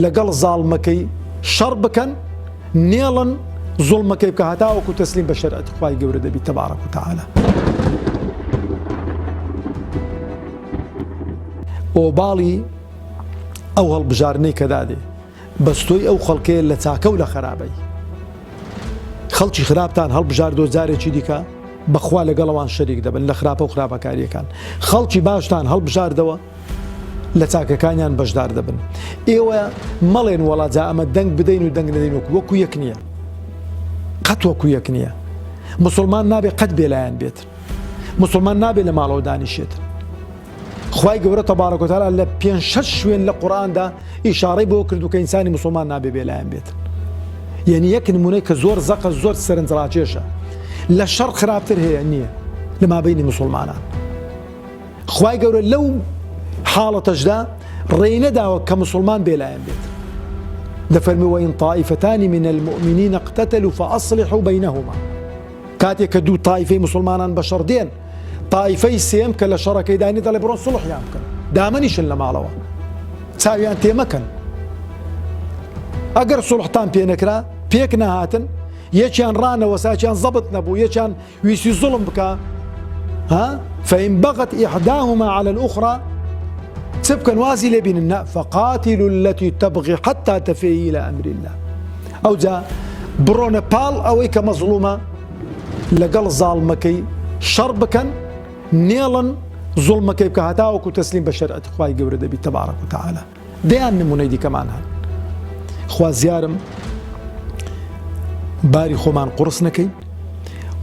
لقل ظالمكي شربكا نيلا ظلمكي بكهتاوك وتسليم بشريعة خواي قورد بي تبارك وتعالى. وبالي او هالبجارني كدادي بس توي او خلقي اللي تاكو لخرابي خلشي خرابتان هالبجار دو زاري چی دیکا بخوا لقلوان شريك دبن لخرابه وخرابه كاري كان خلشي باشتان هالبجار دوا لتاكا كانيان بجدار دبن ايوه ملين ولا جاء اما دنگ بدين ودنگ ندين وكو يكنيا قد وكو يكنيا مسلمان نابي قد بيلايان بيت مسلمان نابي لمالو دانيشيت خواي قورة تبارك وتعالى لبين ششوين لقرآن دا إشارة بو كردو كإنساني مسلمان نابي بيلايان بيت يعني يكن منيك زور زق زور سرنزراجيشة للشر خرابتر هي النية لما بين مسلمانا خواي قورة لو حالة جدا رينا دا كمسلمان بيلايان بيت دفرمي وإن طائفتان من المؤمنين اقتتلوا فأصلحوا بينهما كاتي كدو طائفة مسلمانا بشر دين طائفة سيم كلا شركة داني دل برون صلح يمكن دامنيش إلا مالوا ساوي أنت مكان أجر صلحتان بينكرا بيكنا هاتن يشان رانا وساشان ضبط نبو يشان ويسي ظلم بك ها فإن بغت إحداهما على الأخرى سبكا وازي بين الناء فقاتلوا التي تبغي حتى تفيء إلى أمر الله أو جاء برون بال أو إيكا مظلومة لقل ظالمكي شربكا نيلا ظلمك بكهتاوك وتسليم بشريعة خواي قورد بي تبارك وتعالى ديان نمونيدي كمان هن خوا زيارم باري خومان قرصنكي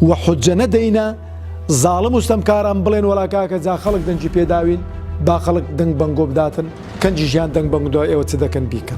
وحجة ندينا ظالم واستمكارم بلين ولا كاكا زا خلق دنجي بيداوين با خلق دنج بنگو بداتن كنجي جيان دنج بنگو دو ايوة تدكن بيكا